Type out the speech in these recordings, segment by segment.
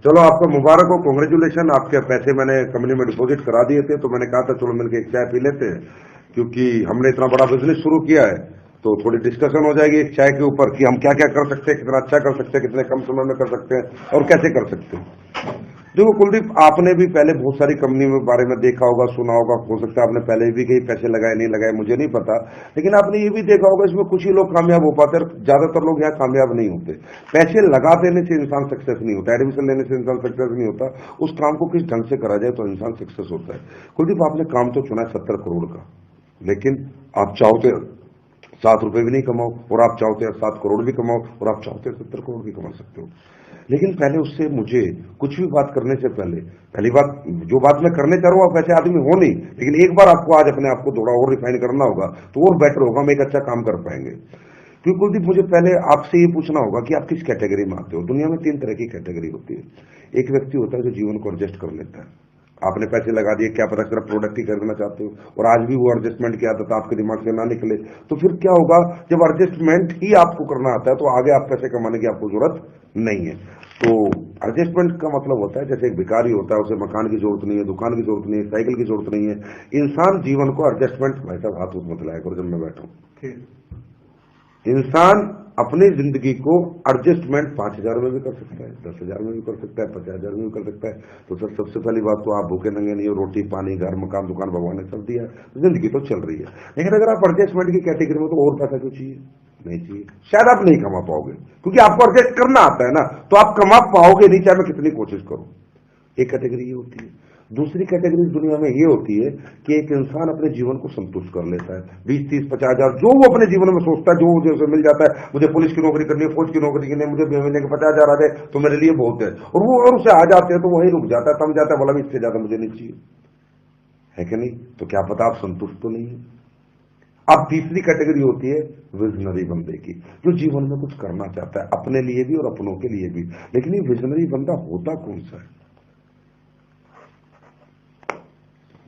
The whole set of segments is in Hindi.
चलो आपको मुबारक हो, कॉन्ग्रेचुलेशन। आपके पैसे मैंने कंपनी में डिपॉजिट करा दिए थे, तो मैंने कहा था चलो मिलकर एक चाय पी लेते हैं, क्योंकि हमने इतना बड़ा बिजनेस शुरू किया है तो थोड़ी डिस्कशन हो जाएगी एक चाय के ऊपर कि हम क्या क्या कर सकते हैं, कितना अच्छा कर सकते हैं, कितने कम समय में कर सकते हैं और कैसे कर सकते हैं। देखो कुलदीप, आपने भी पहले बहुत सारी कंपनी में बारे में देखा होगा, सुना होगा, हो सकता है आपने पहले भी कहीं पैसे लगाए नहीं लगाए मुझे नहीं पता, लेकिन आपने ये भी देखा होगा इसमें कुछ ही लोग कामयाब हो पाते हैं, ज्यादातर लोग यहाँ कामयाब नहीं होते। पैसे लगा देने से इंसान सक्सेस नहीं होता, एडमिशन लेने से इंसान सक्सेस नहीं होता, उस काम को किस ढंग से करा जाए तो इंसान सक्सेस होता है। कुलदीप, आपने काम तो चुना है 70 करोड़ का, लेकिन आप चाहते 7 रुपए भी नहीं कमाओ, और आप चाहते हैं 7 करोड़ भी कमाओ, और आप चाहते हैं 70 करोड़ भी कमा सकते हो। लेकिन पहले उससे मुझे कुछ भी बात करने से पहली बात, जो बात मैं करने चाह रहा हूं आप वैसे आदमी हो नहीं, लेकिन एक बार आपको आज अपने आप को थोड़ा और रिफाइन करना होगा तो और बेटर होगा, हम एक अच्छा काम कर पाएंगे। क्योंकि कुलदीप, मुझे पहले आपसे ये पूछना होगा कि आप किस कैटेगरी में आते हो। दुनिया में 3 तरह की कैटेगरी होती है। एक व्यक्ति होता है जो जीवन को एडजस्ट कर लेता है, आपने पैसे लगा दिए, क्या पता सिर्फ प्रोडक्ट ही खरीदना चाहते हो और आज भी वो एडजस्टमेंट की आदत आपके दिमाग से ना निकले, तो फिर क्या होगा, जब एडजस्टमेंट ही आपको करना आता है तो आगे आप पैसे कमाने की आपको जरूरत नहीं है। तो एडजस्टमेंट का मतलब होता है, जैसे एक भिखारी होता है, उसे मकान की जरूरत नहीं है, दुकान की जरूरत नहीं है, साइकिल की जरूरत नहीं है। इंसान जीवन को एडजस्टमेंट, भाई साहब हाथ मत लाया करो जब मैं बैठा हूं। इंसान अपनी जिंदगी को एडजस्टमेंट 5,000 में भी कर सकता है, 10,000 में भी कर सकता है, 50,000 में भी कर सकता है। तो सर सबसे पहली बात तो आप भूखे नंगे नहीं हो, रोटी पानी घर मकान दुकान भगवान ने सब दिया है, तो जिंदगी तो चल रही है। लेकिन अगर आप एडजस्टमेंट की कैटेगरी में, तो और पैसा क्यों चाहिए? नहीं चाहिए, शायद आप नहीं कमा पाओगे, क्योंकि आपको एडजस्ट करना आता है ना, तो आप कमा पाओगे नहीं चाहे मैं कितनी कोशिश करूं। एक कैटेगरी ये होती है। दूसरी कैटेगरी दुनिया में ये होती है कि एक इंसान अपने जीवन को संतुष्ट कर लेता है, 20, 30, 50,000 जो वो अपने जीवन में सोचता है, जो मुझे उसे मिल जाता है, मुझे पुलिस की नौकरी करनी है, फौज की नौकरी करनी है, मुझे महीने के 50,000 आ जाए तो मेरे लिए बहुत है, और वो और उसे आ जाते हैं तो वही रुक जाता है, थम जाता है, बोला भी इससे ज्यादा मुझे नहीं चाहिए, है कि नहीं? तो क्या पता आप संतुष्ट तो नहीं है। अब तीसरी कैटेगरी होती है विजनरी बंदे की, जो जीवन में कुछ करना चाहता है, अपने लिए भी और अपनों के लिए भी। लेकिन ये विजनरी बंदा होता कौन सा है?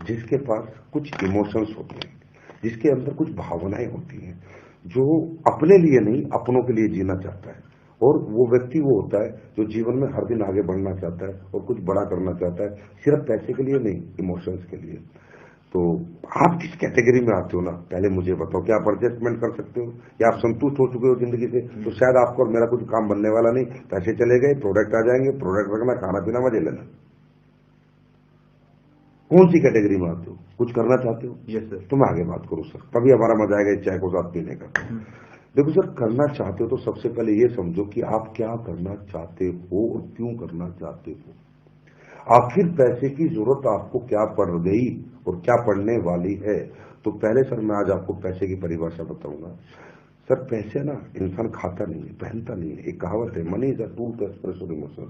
जिसके पास कुछ इमोशंस होते हैं, जिसके अंदर कुछ भावनाएं होती हैं, जो अपने लिए नहीं अपनों के लिए जीना चाहता है। और वो व्यक्ति वो होता है जो जीवन में हर दिन आगे बढ़ना चाहता है और कुछ बड़ा करना चाहता है, सिर्फ पैसे के लिए नहीं, इमोशंस के लिए। तो आप किस कैटेगरी में आते हो ना, पहले मुझे बताओ। क्या आप एडजस्टमेंट कर सकते हो, या आप संतुष्ट हो चुके हो जिंदगी से? तो शायद आपको और मेरा कुछ काम बनने वाला नहीं, पैसे चले गए, प्रोडक्ट आ जाएंगे, प्रोडक्ट रखना, खाना पीना, मजे लेना। कौन सी कैटेगरी में आते हो? कुछ करना चाहते हो? Yes sir. तो मैं आगे बात करूं सर, तभी हमारा मजा आएगा इस चाय को साथ पीने का। देखो सर, करना चाहते हो तो सबसे पहले ये समझो कि आप क्या करना चाहते हो और क्यों करना चाहते हो। आखिर पैसे की जरूरत आपको क्या पड़ गई और क्या पड़ने वाली है? तो पहले सर मैं आज आपको पैसे की परिभाषा बताऊंगा। सर पैसे ना इंसान खाता नहीं है, पहनता नहीं है। एक कहावत है, money is a tool to express your emotion.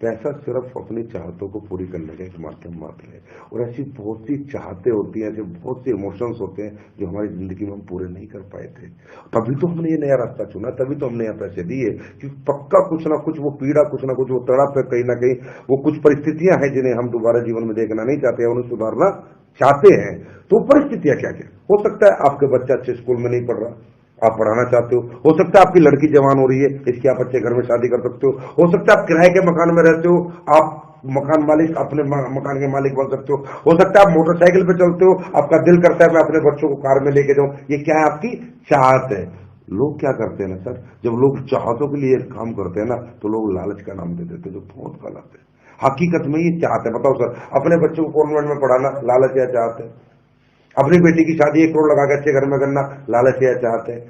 पैसा सिर्फ अपनी चाहतों को पूरी करने का एक माध्यम मात्र है। और ऐसी बहुत सी चाहते होती हैं, ऐसे बहुत से इमोशंस होते हैं जो हमारी जिंदगी में हम पूरे नहीं कर पाए थे। तभी तो हमने ये नया रास्ता चुना, तभी तो हमने यहाँ पैसे दिए, क्योंकि पक्का कुछ ना कुछ वो पीड़ा, कुछ ना कुछ वो तड़प है, कहीं ना कहीं वो कुछ परिस्थितियां हैं जिन्हें हम दोबारा जीवन में देखना नहीं चाहते, उन्हें सुधारना चाहते हैं। तो परिस्थितियां क्या क्या हो सकता है? आपके बच्चा अच्छे स्कूल में नहीं पढ़ रहा, आप पढ़ाना चाहते हो सकता है आपकी लड़की जवान हो रही है, इसकी आप अच्छे घर में शादी कर सकते हो सकता है आप किराए के मकान में रहते हो, आप मकान मालिक, अपने मकान के मालिक बन सकते हो सकता है आप मोटरसाइकिल पे चलते हो, आपका दिल करता है मैं अपने बच्चों को कार में लेके जाऊं। ये क्या है? आपकी चाहत है। लोग क्या करते हैं ना सर, जब लोग चाहतों के लिए काम करते हैं ना, तो लोग लालच का नाम दे देते हैं, जो बहुत गलत है। हकीकत में ये चाहत है। बताओ सर, अपने बच्चों को कॉन्वेंट में पढ़ाना लालच या चाहत है? अपनी बेटी की शादी 1 करोड़ लगा के अच्छे घर में करना लालच या चाहते हैं?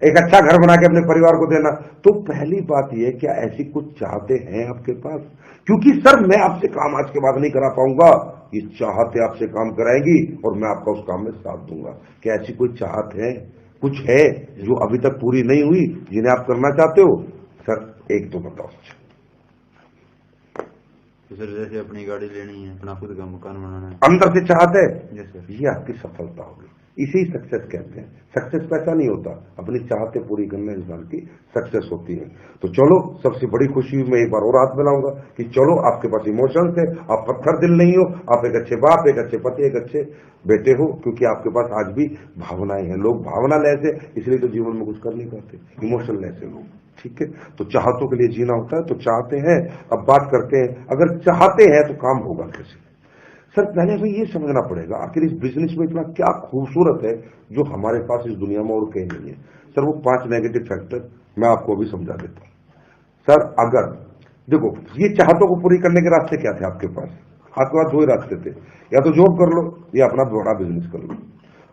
एक अच्छा घर बना के अपने परिवार को देना। तो पहली बात यह, क्या ऐसी कुछ चाहते हैं आपके पास? क्योंकि सर मैं आपसे काम आज के बाद नहीं करा पाऊंगा, ये चाहते आपसे काम कराएंगी और मैं आपका उस काम में साथ दूंगा। क्या ऐसी कोई चाहत है, कुछ है जो अभी तक पूरी नहीं हुई, जिन्हें आप करना चाहते हो? सर एक तो बताओ। तो सर जैसे अपनी गाड़ी लेनी है, अपना खुद का मकान बनाना है, अंदर से चाहते यस सर। ये आपकी सफलता होगी। इसे ही सक्सेस कहते हैं। सक्सेस पैसा नहीं होता, अपनी चाहते पूरी करने इंसान की सक्सेस होती है। तो चलो, सबसे बड़ी खुशी मैं एक बार और हाथ मिलाऊंगा कि चलो आपके पास इमोशंस है, आप पत्थर दिल नहीं हो, आप एक अच्छे बाप, एक अच्छे पति, एक अच्छे बेटे हो, क्योंकि आपके पास आज भी भावनाएं हैं। लोग भावना लेस है, इसलिए तो जीवन में कुछ कर नहीं पाते, इमोशन लेस है लोग। ठीक है, तो चाहतों के लिए जीना होता है, तो चाहते हैं। अब बात करते हैं, अगर चाहते हैं तो काम होगा कैसे। सर पहले हमें ये समझना पड़ेगा आखिर इस बिजनेस में इतना क्या खूबसूरत है जो हमारे पास इस दुनिया में और कहीं नहीं है। सर वो 5 नेगेटिव फैक्टर मैं आपको अभी समझा देता हूं। सर अगर देखो, ये चाहतों को पूरी करने के रास्ते क्या थे आपके पास? आपके पास 2 ही रास्ते थे, या तो जॉब कर लो या अपना बड़ा बिजनेस कर लो।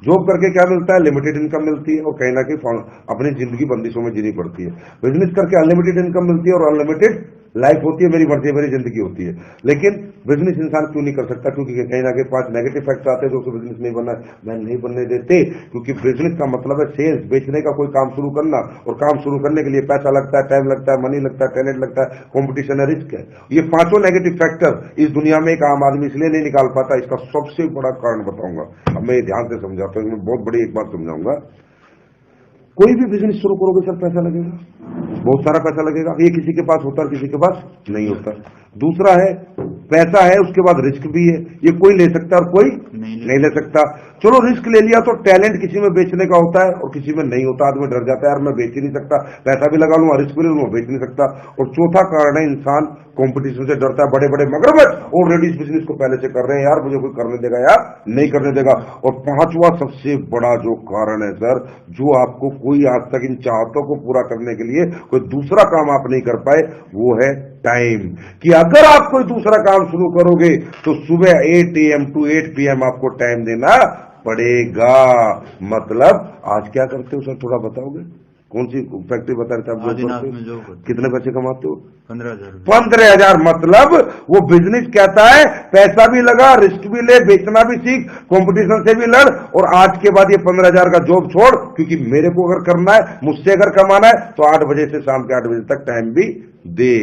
जॉब करके क्या मिलता है? लिमिटेड इनकम मिलती है और कहीं ना कहीं अपनी जिंदगी बंदिशों में जीनी पड़ती है। बिजनेस करके अनलिमिटेड इनकम मिलती है और अनलिमिटेड लाइफ होती है, मेरी मर्जी मेरी जिंदगी होती है। लेकिन बिजनेस इंसान क्यों नहीं कर सकता? क्योंकि कहीं ना कहीं 5 नेगेटिव फैक्टर आते हैं जो बिजनेस नहीं बनना मैं नहीं बनने देते। क्योंकि बिजनेस का मतलब है सेल्स, बेचने का कोई काम शुरू करना, और काम शुरू करने के लिए पैसा लगता है, टाइम लगता है, मनी लगता है, टैलेंट लगता है, कॉम्पिटिशन है, रिस्क है। ये 5 नेगेटिव फैक्टर इस दुनिया में एक आम आदमी इसलिए नहीं निकाल पाता। इसका सबसे बड़ा कारण बताऊंगा, अब मैं ध्यान से समझाता हूं, मैं बहुत बड़ी एक बात समझाऊंगा। कोई भी बिजनेस शुरू करोगे सर पैसा लगेगा, बहुत सारा पैसा लगेगा। ये किसी के पास होता है, किसी के पास नहीं होता। दूसरा है, पैसा है उसके बाद रिस्क भी है, ये कोई ले सकता है और कोई नहीं ले सकता। चलो रिस्क ले लिया तो टैलेंट किसी में बेचने का होता है और किसी में नहीं होता। आदमी डर जाता है, यार मैं बेच ही नहीं सकता, पैसा भी लगा लूंगा, रिस्क भी ले लूंगा, बेच नहीं सकता। और चौथा कारण है, इंसान कंपटीशन से डरता है। बड़े बड़े मगरमच्छ ऑलरेडी इस बिजनेस को पहले से कर रहे हैं, यार मुझे कोई करने देगा यार, नहीं करने देगा। और 5वां सबसे बड़ा जो कारण है सर, जो आपको कोई आज तक इन चाहतों को पूरा करने के लिए कोई दूसरा काम आप नहीं कर पाए, वो है टाइम। कि अगर आप कोई दूसरा काम शुरू करोगे तो सुबह 8 AM to 8 PM आपको टाइम देना पड़ेगा। मतलब आज क्या करते हो सर, थोड़ा बताओगे? कौन सी फैक्ट्री बता रहे थे आप? कितने पैसे कमाते हो? 15,000। 15,000। मतलब वो बिजनेस कहता है पैसा भी लगा, रिस्क भी ले, बेचना भी सीख, कंपटीशन से भी लड़, और आज के बाद ये 15,000 का जॉब छोड़, क्योंकि मेरे को अगर करना है, मुझसे अगर कमाना है तो 8 बजे से शाम के 8 बजे तक टाइम भी दे।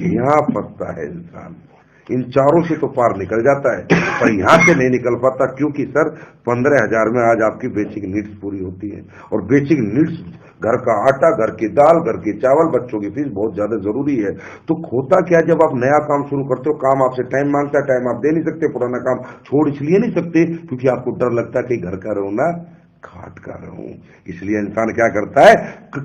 यहां फंसता है इंसान। इन चारों से तो पार निकल जाता है, पर यहां से नहीं निकल पाता। क्योंकि सर 15,000 में आज आपकी बेसिक नीड्स पूरी होती है, और बेसिक नीड्स घर का आटा, घर की दाल, घर के चावल, बच्चों की फीस बहुत ज्यादा जरूरी है। तो होता क्या, जब आप नया काम शुरू करते हो, काम आपसे टाइम मांगता है, टाइम आप दे नहीं सकते, पुराना काम छोड़ इसलिए नहीं सकते क्योंकि आपको डर लगता है कि घर का रोना घाट का रहूं। इसलिए इंसान क्या करता है,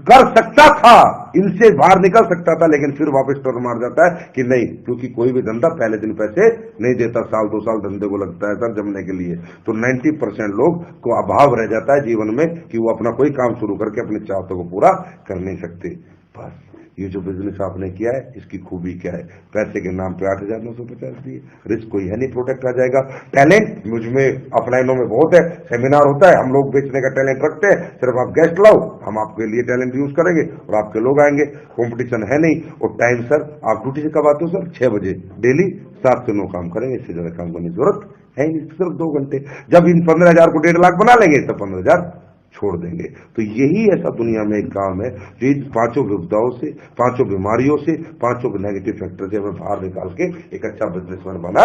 कर सकता था, इनसे बाहर निकल सकता था, लेकिन फिर वापस टर्न मार जाता है कि नहीं, क्योंकि कोई भी धंधा पहले दिन पैसे नहीं देता, साल 2 साल धंधे को लगता है सर जमने के लिए। तो 90% लोग को अभाव रह जाता है जीवन में कि वो अपना कोई काम शुरू करके अपनी चाहतों को पूरा कर नहीं सकते। बस ये जो बिजनेस आपने किया है, इसकी खूबी क्या है? पैसे के नाम पे 8,950 दिए, रिस्क कोई है नहीं, प्रोडक्ट आ जाएगा। टैलेंट मुझमें अपलाइनों में बहुत है, सेमिनार होता है, हम लोग बेचने का टैलेंट रखते हैं, सिर्फ आप गेस्ट लाओ, हम आपके लिए टैलेंट यूज करेंगे और आपके लोग आएंगे। कंपटीशन है नहीं। और टाइम सर, आप ड्यूटी से कब आते हो सर? 6 बजे डेली, 7 से 9 काम करेंगे, इससे ज्यादा काम करने की जरूरत है नहीं, सिर्फ 2 घंटे। जब इन 15,000 को 1.5 लाख बना लेंगे तो 15,000 छोड़ देंगे। तो यही ऐसा दुनिया में एक काम है जो इन 5 विपदाओं से, 5 बीमारियों से, 5 नेगेटिव फैक्टर से हमें बाहर निकाल के एक अच्छा बिजनेसमैन बना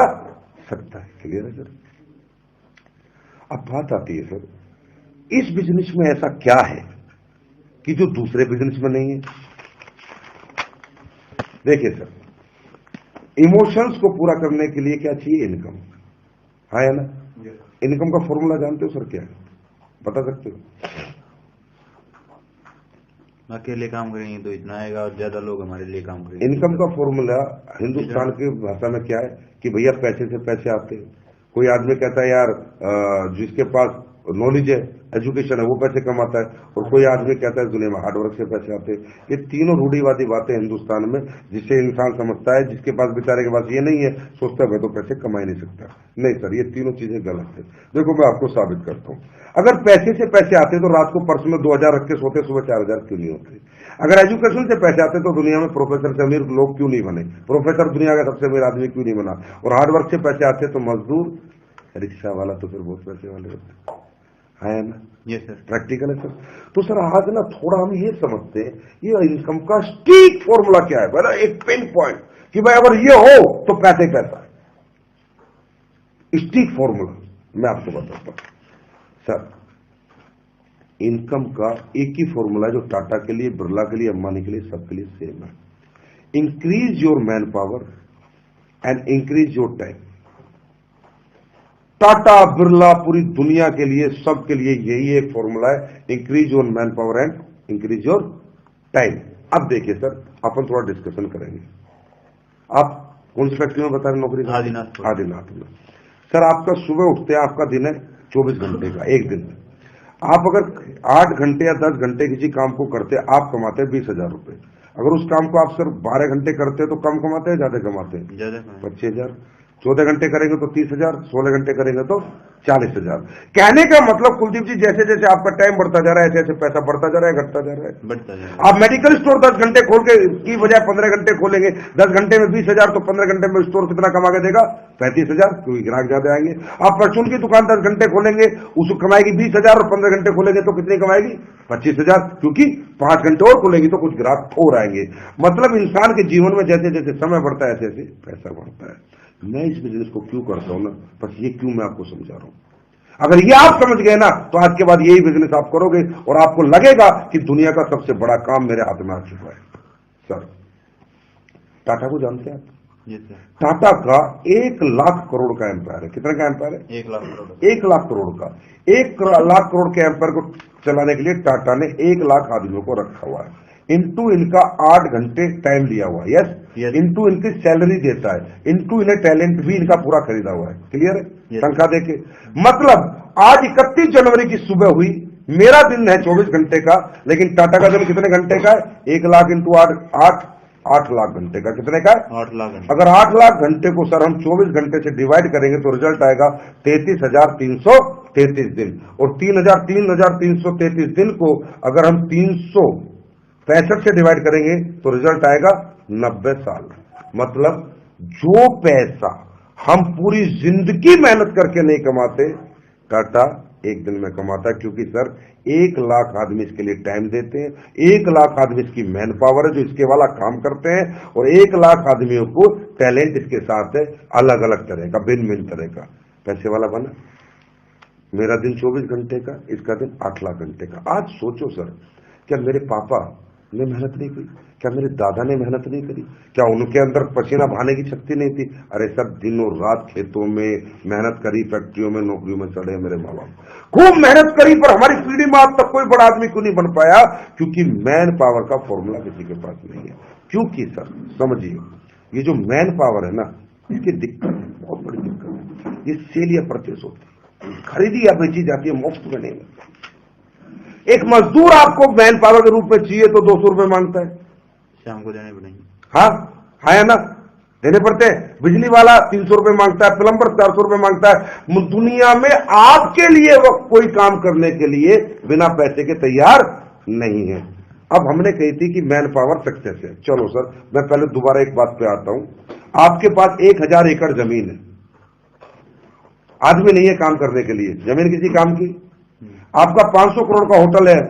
सकता है। क्लियर है सर? अब बात आती है सर, इस बिजनेस में ऐसा क्या है कि जो दूसरे बिजनेस में नहीं है? देखिए सर, इमोशंस को पूरा करने के लिए क्या चाहिए? इनकम। हाँ है ना? इनकम का फॉर्मूला जानते हो सर क्या है? बता सकते हो? अकेले काम करेंगे तो इतना आएगा और ज्यादा लोग हमारे लिए काम करेंगे। इनकम का फॉर्मूला हिंदुस्तान की भाषा में क्या है कि भैया पैसे से पैसे आते हैं। कोई आदमी कहता है यार जिसके पास नॉलेज है, एजुकेशन है, वो पैसे कमाता है, और कोई आदमी कहता है दुनिया में हार्डवर्क से पैसे आते हैं। ये तीनों रूढ़िवादी बातें हिंदुस्तान में, जिसे इंसान समझता है, जिसके पास बेचारे के पास ये नहीं है, सोचता है मैं तो पैसे कमा ही नहीं सकता। नहीं सर, ये तीनों चीजें गलत है। देखो मैं आपको साबित करता हूं। अगर पैसे से पैसे आते तो रात को पर्स में 2,000 रख के सोते, सुबह 4,000 क्यों नहीं होते? अगर एजुकेशन से पैसे आते तो दुनिया में प्रोफेसर से अमीर लोग क्यों नहीं बने? प्रोफेसर दुनिया का सबसे अमीर आदमी क्यों नहीं बना? और हार्डवर्क से पैसे आते तो मजदूर, रिक्शा वाला तो फिर बहुत पैसे वाले होते है ना? ये सर प्रैक्टिकल है सर। तो सर आज ना थोड़ा हम ये समझते हैं, ये इनकम का स्टीक फॉर्मूला क्या है, बड़ा एक पिन पॉइंट कि भाई अगर ये हो तो पैसे पैसा है। स्टीक फॉर्मूला मैं आपको बताता हूं सर। इनकम का एक ही फॉर्मूला है जो टाटा के लिए, बिरला के लिए, अंबानी के लिए, सबके लिए सेम है। Increase your man power and increase your time. Tata, Birla, पूरी दुनिया के लिए, सबके लिए यही एक फॉर्मूला है, increase your man power and increase your time. अब देखिए सर, अपन थोड़ा डिस्कशन करेंगे। आप कौन सी फैक्ट्री में बता रहे नौकरी? आदिनाथ में। सर आपका सुबह उठते हैं, आपका दिन है 24 घंटे का, एक दिन में आप अगर 8 घंटे या 10 घंटे किसी काम को करते, आप कमाते हैं 20,000 रुपए। अगर उस काम को आप सिर्फ 12 घंटे करते तो कम कमाते हैं, ज्यादा कमाते हैं? 25,000। 14 घंटे करेंगे तो 30,000, 16 घंटे करेंगे तो 40,000। कहने का मतलब कुलदीप जी, जैसे जैसे आपका टाइम बढ़ता जा रहा है, ऐसे ऐसे पैसा बढ़ता जा रहा है, घटता जा रहा है। आप मेडिकल स्टोर 10 घंटे खोल के की बजाय 15 घंटे खोलेंगे, 10 घंटे में 20,000, तो 15 घंटे में स्टोर कितना कमा के देगा? 35,000, क्योंकि ग्राहक ज्यादा आएंगे। आप परचून की दुकान 10 घंटे खोलेंगे, उसको कमाएगी 20,000, और 15 घंटे खोलेंगे तो कितनी कमाएगी? 25,000, क्योंकि 5 घंटे और खोलेगी तो कुछ ग्राहक और आएंगे। मतलब इंसान के जीवन में जैसे जैसे समय बढ़ता है, ऐसे ऐसे पैसा बढ़ता है। मैं इस बिजनेस को क्यों करता हूं ना, बस ये क्यों मैं आपको समझा रहा हूं। अगर ये आप समझ गए ना, तो आज के बाद यही बिजनेस आप करोगे और आपको लगेगा कि दुनिया का सबसे बड़ा काम मेरे हाथ में आ चुका है। सर, टाटा को जानते हैं आप? टाटा का 1 लाख करोड़ का एम्पायर है। कितना का एम्पायर है? 1 लाख करोड़। 1 लाख करोड़ का। 1 लाख करोड़ के एम्पायर को चलाने के लिए टाटा ने 1 लाख आदमियों को रखा हुआ है। इनटू इनका 8 घंटे टाइम लिया हुआ है। यस। इनटू इनकी सैलरी देता है, इनटू इन्हें टैलेंट भी इनका पूरा खरीदा हुआ है। क्लियर है? तनख्वाह देके। मतलब आज 31 जनवरी की सुबह हुई, मेरा दिन है 24 घंटे का, लेकिन टाटा का दिन कितने घंटे का है? 1 लाख इंटू 8 लाख घंटे का। कितने का? 8 लाख घंटे। अगर 8 लाख घंटे को सर हम 24 घंटे से डिवाइड करेंगे तो रिजल्ट आएगा 33,333 दिन। और 3,333 दिन को अगर हम 365 से डिवाइड करेंगे तो रिजल्ट आएगा 90 साल। मतलब जो पैसा हम पूरी जिंदगी मेहनत करके नहीं कमाते, टाटा एक दिन में कमाता है। क्योंकि सर 1 लाख आदमी इसके लिए टाइम देते हैं, 1 लाख आदमी इसकी मैन पावर है जो इसके वाला काम करते हैं, और 1 लाख आदमियों को टैलेंट इसके साथ है, अलग अलग तरह का, भिन्न भिन्न तरह का। पैसे वाला बना। मेरा दिन 24 घंटे का, इसका दिन 8 लाख घंटे का। आज सोचो सर, क्या मेरे पापा ने मेहनत नहीं की? क्या मेरे दादा ने मेहनत नहीं करी? क्या उनके अंदर पसीना बहाने की शक्ति नहीं थी? अरे सब दिनों रात खेतों में मेहनत करी, फैक्ट्रियों में, नौकरियों में चढ़े मेरे माँ बाप, खूब मेहनत करी, पर हमारी पीढ़ी में आज तक कोई बड़ा आदमी क्यों नहीं बन पाया? क्योंकि मैन पावर का फॉर्मूला किसी के पास नहीं है। क्योंकि सर समझिए, ये जो मैन पावर है ना, इसकी दिक्कत है, बहुत बड़ी दिक्कत है। ये सेल या परचेस होती है, खरीदी या बेची जाती है, मुफ्त में नहीं मिलती। एक मजदूर आपको मैन पावर के रूप में चाहिए तो 200 रुपए मांगता है, शाम को देने पड़ेंगे। हाँ है ना, देने पड़ते हैं। बिजली वाला 300 रुपए मांगता है, प्लम्बर 400 रुपए मांगता है। दुनिया में आपके लिए वो कोई काम करने के लिए बिना पैसे के तैयार नहीं है। अब हमने कही थी कि मैन पावर सक्सेस है। चलो सर, मैं पहले दोबारा एक बात पे आता हूं। आपके पास 1000 एकड़ जमीन है, आदमी नहीं है काम करने के लिए, जमीन किसी काम की। आपका 500 करोड़ का होटल है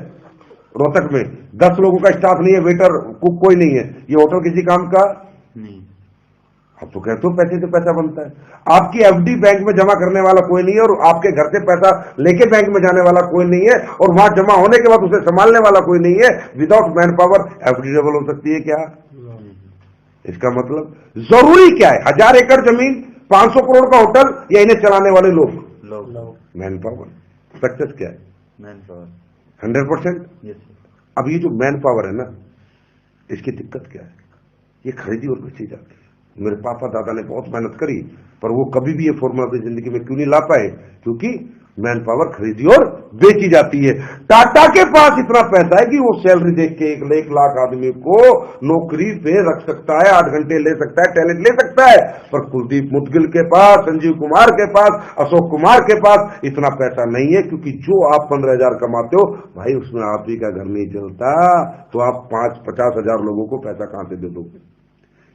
रोहतक में, 10 लोगों का स्टाफ नहीं है, वेटर कुक कोई नहीं है, ये होटल किसी काम का नहीं। अब तो कहते हो पैसे से पैसा बनता है। आपकी एफडी बैंक में जमा करने वाला कोई नहीं है, और आपके घर से पैसा लेके बैंक में जाने वाला कोई नहीं है, और वहां जमा होने के बाद उसे संभालने वाला कोई नहीं है। Without man power FD double हो सकती है क्या? इसका मतलब जरूरी क्या है? 1000 एकड़ जमीन, 500 करोड़ का होटल, या इन्हें चलाने वाले लोग? Man power. सक्सेस क्या है? Man power 100%। अब ये जो मैन पावर है ना, इसकी दिक्कत क्या है? ये खरीदी और बेची जाती है। मेरे पापा दादा ने बहुत मेहनत करी, पर वो कभी भी ये फॉर्मूला अपनी जिंदगी में क्यों नहीं ला पाए? क्योंकि मैन पावर खरीदी और बेची जाती है। टाटा के पास इतना पैसा है कि वो सैलरी देख के 1 लाख आदमी को नौकरी पे रख सकता है, 8 घंटे ले सकता है, टैलेंट ले सकता है। पर कुलदीप मुदगिल के पास, संजीव कुमार के पास, अशोक कुमार के पास इतना पैसा नहीं है। क्योंकि जो आप 15,000 कमाते हो भाई, उसमें आप ही का घर नहीं चलता, तो आप 50 हजार लोगों को पैसा कहां से दे दोगे?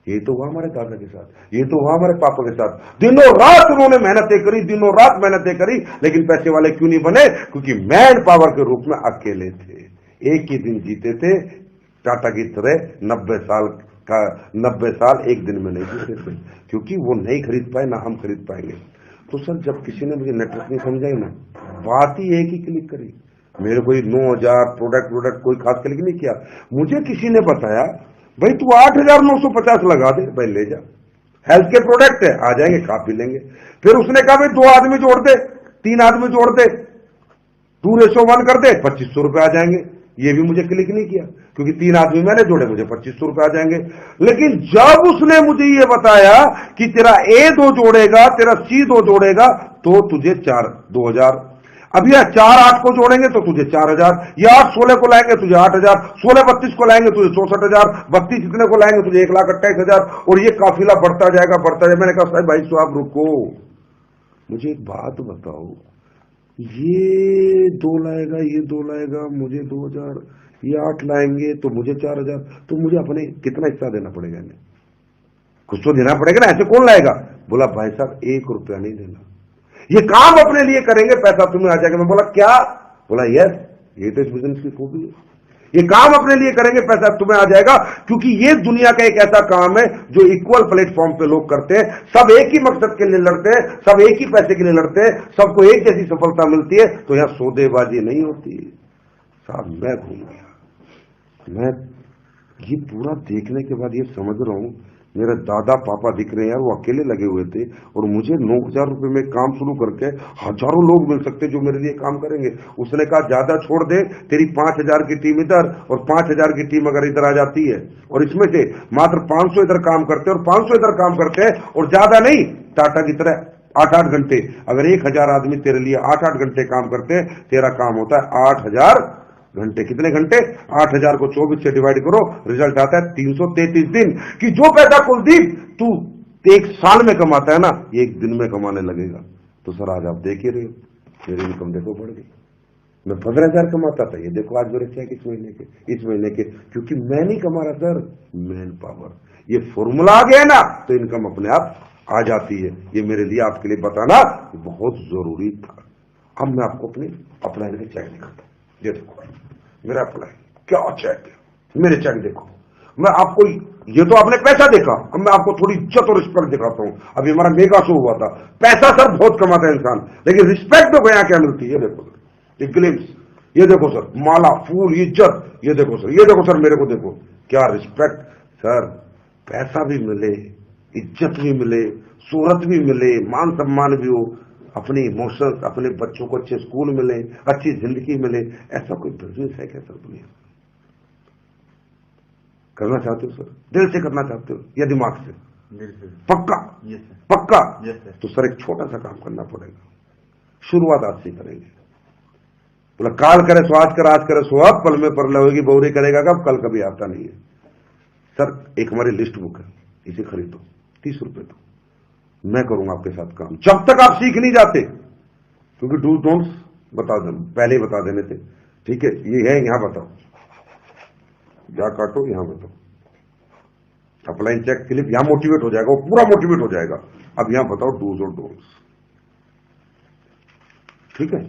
ये तो हुआ हमारे दादा के साथ, ये तो हुआ हमारे पापा के साथ। दिनों रात उन्होंने मेहनतें करी, दिनों रात मेहनतें करी, लेकिन पैसे वाले क्यों नहीं बने? क्योंकि मैन पावर के रूप में अकेले थे, एक ही दिन जीते थे। टाटा की तरह 90 साल एक दिन में नहीं जीते थे, क्योंकि वो नहीं खरीद पाए, ना हम खरीद पाएंगे। तो सर, जब किसी ने मुझे नेटवर्क नहीं समझाई ना, बात ही एक ही क्लिक करी, मेरे कोई 9,000 प्रोडक्ट कोई खास क्लिक नहीं किया। मुझे किसी ने बताया भाई तू 8,950 लगा दे, भाई ले जा, हेल्थ के प्रोडक्ट है, आ जाएंगे खा पी लेंगे। फिर उसने कहा भाई 2 आदमी जोड़ दे, 3 आदमी जोड़ दे, 2:1 कर दे, 2500 रुपए आ जाएंगे। ये भी मुझे क्लिक नहीं किया, क्योंकि 3 आदमी मैंने जोड़े, मुझे 2500 रुपए आ जाएंगे। लेकिन जब उसने मुझे ये बताया कि तेरा A2 जोड़ेगा, तेरा C2 जोड़ेगा, तो तुझे 2,000, अब यह 4-8 को जोड़ेंगे तो तुझे 4,000, या 8-16 को लाएंगे तुझे 8,000, 16-32 को लाएंगे तुझे 64,000, 32 इतने को लाएंगे तुझे 1,28,000, और ये काफिला बढ़ता जाएगा बढ़ता जाएगा। मैंने कहा साहब भाई साहब रुको, मुझे एक बात बताओ, ये 2 लाएगा, ये 2 लाएगा, मुझे 2,000, ये 8 लाएंगे तो मुझे 4,000, तो मुझे अपने कितना हिस्सा देना पड़ेगा इन्हें? कुछ तो देना पड़ेगा ना, ऐसे कौन लाएगा? बोला भाई साहब 1 रुपया नहीं देना, ये काम अपने लिए करेंगे, पैसा तुम्हें आ जाएगा। मैं बोला क्या? बोला यस, ये तो इस बिजनेस की खूबी है, ये काम अपने लिए करेंगे, पैसा तुम्हें आ जाएगा, क्योंकि ये दुनिया का एक ऐसा काम है जो इक्वल प्लेटफॉर्म पे लोग करते हैं, सब एक ही मकसद के लिए लड़ते हैं, सब एक ही पैसे के लिए लड़ते हैं, सबको एक जैसी सफलता मिलती है, तो यहां सौदेबाजी नहीं होती। साहब मैं घूम गया, मैं ये पूरा देखने के बाद ये समझ रहा हूं, मेरे दादा पापा दिख रहे हैं यार, वो अकेले लगे हुए थे, और मुझे 9,000 रुपए में काम शुरू करके हजारों लोग मिल सकते जो मेरे लिए काम करेंगे। उसने कहा ज्यादा छोड़ दे, तेरी 5,000 की टीम इधर और 5,000 की टीम अगर इधर आ जाती है, और इसमें से मात्र 500 इधर काम करते हैं और 500 इधर काम करते हैं, और ज्यादा नहीं, टाटा की तरह 8-8 घंटे, अगर 1,000 आदमी तेरे लिए 8-8 घंटे काम करते हैं, तेरा काम होता है 8,000 घंटे। कितने घंटे? 8,000 को 24 से डिवाइड करो, रिजल्ट आता है 333 दिन। कि जो पैसा कुलदीप तू 1 साल में कमाता है ना, ये 1 दिन में कमाने लगेगा। तो सर आज आप देख ही रहे हो, मेरी इनकम देखो बढ़ गई। मैं 15,000 कमाता था, ये देखो आज मेरे चेक इस महीने के, क्योंकि मैं नहीं कमा रहा सर, मैन पावर, ये फॉर्मूला आ गया ना, तो इनकम अपने आप आ जाती है। ये मेरे लिए आपके लिए बताना बहुत जरूरी था। अब मैं आपको अपना चेक दिखाता हूं, ये देखो मेरा अप्लाई, क्या चेक है, मेरे चेक देखो। मैं आपको, ये तो आपने पैसा देखा, अब मैं आपको थोड़ी इज्जत और रिस्पेक्ट दिखाता हूं। अभी हमारा मेगा शो हुआ था, पैसा सर बहुत कमाता है इंसान, लेकिन रिस्पेक्ट तो यहाँ क्या मिलती है, ये देखो सर, ये ग्लिम्स, ये देखो सर, माला, फूल, इज्जत, ये देखो सर, ये देखो सर, मेरे को देखो, क्या रिस्पेक्ट सर। पैसा भी मिले, इज्जत भी मिले, शोहरत भी मिले, मान सम्मान भी हो, अपने इमोशंस, अपने बच्चों को अच्छे स्कूल मिले, अच्छी जिंदगी मिले, ऐसा कोई बिजनेस है क्या सर दुनिया? करना चाहते हो सर? दिल से करना चाहते हो या दिमाग से? पक्का? पक्का? तो सर एक छोटा सा काम करना पड़ेगा, शुरुआत आज से करेंगे। बोला काल करे सो आज कर, आज करे सो अब, पल में परले होगी बहुरी, करेगा कब? कल कभी आता नहीं है। सर एक हमारी लिस्ट बुक है, इसे खरीदो, 30 रुपए दो, मैं करूंगा आपके साथ काम, जब तक आप सीख नहीं जाते, क्योंकि डूज डोंट्स बता दे, पहले ही बता देने थे, ठीक है? ये है, यहां बताओ, जा काटो, यहां बताओ, अपलाइन चेक क्लिप, यहां मोटिवेट हो जाएगा, वो पूरा मोटिवेट हो जाएगा। अब यहां बताओ डूज और डोंट्स, ठीक है?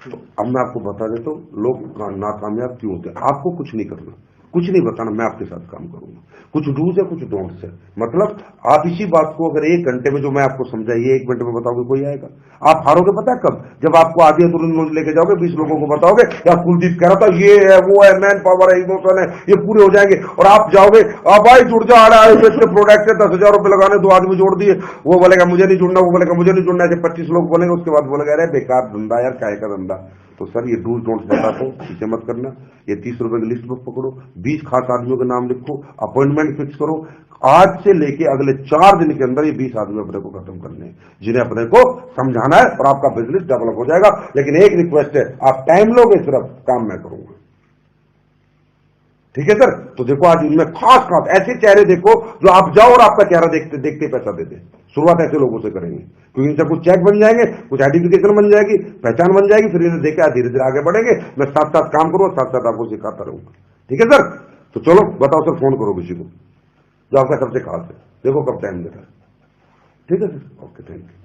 तो अब मैं आपको बता देता हूं लोग नाकामयाब क्यों होते हैं। आपको कुछ नहीं करना, कुछ नहीं बताना, मैं आपके साथ काम करूंगा। कुछ डूज है, कुछ डोंट्स है, मतलब आप इसी बात को अगर 1 घंटे में जो मैं आपको समझाइए 1 मिनट में बताओगे, कोई आएगा? आप हारोगे पता है कब? जब आपको आधी अधूरी नॉलेज लेके जाओगे, 20 लोगों को बताओगे, या कुलदीप कह रहा था ये है, वो है, मैन पावर है, इमोशन है, ये पूरे हो जाएंगे, और आप जाओगे, अब भाई जुड़ जा रहा है, इसके प्रोडक्ट है, 10,000 रुपए लगाने, 2 आदमी जोड़ दिए, वो बोलेगा मुझे नहीं जुड़ना, वो बोलेगा मुझे नहीं जुड़ना, ऐसे 25 लोग बोलेंगे, उसके बाद बोलेगा अरे बेकार धंधा यार, काय का धंधा। तो सर ये डूज डोंट्स बताता हूं, इसे मत करना। ये 30 रुपए की लिस्ट बुक पकड़ो, 20 खास आदमियों के नाम लिखो, अपॉइंटमेंट फिक्स करो, आज से लेके अगले 4 दिन के अंदर ये 20 आदमी अपने को खत्म करने हैं, जिन्हें अपने को समझाना है, और आपका बिजनेस डेवलप हो जाएगा। लेकिन एक रिक्वेस्ट है, आप टाइम लोगे, सिर्फ काम मैं करूंगा, ठीक है सर? तो देखो आज इनमें खास ऐसे चेहरे देखो जो आप जाओ और आपका चेहरा देखते देखते पैसा दे दे। शुरुआत ऐसे लोगों से करेंगे, क्योंकि इनसे कुछ चेक बन जाएंगे, कुछ आइडेंटिफिकेशन बन जाएगी, पहचान बन जाएगी, फिर इन्हें देखा धीरे धीरे आगे बढ़ेंगे। मैं साथ साथ काम करूंगा, साथ साथ आपको सिखाता रहूंगा, ठीक है सर? तो चलो बताओ सर, फोन करो किसी को जो आपका सबसे खास है, देखो कब टाइम दे रहा है, ठीक है सर? Okay, thank you.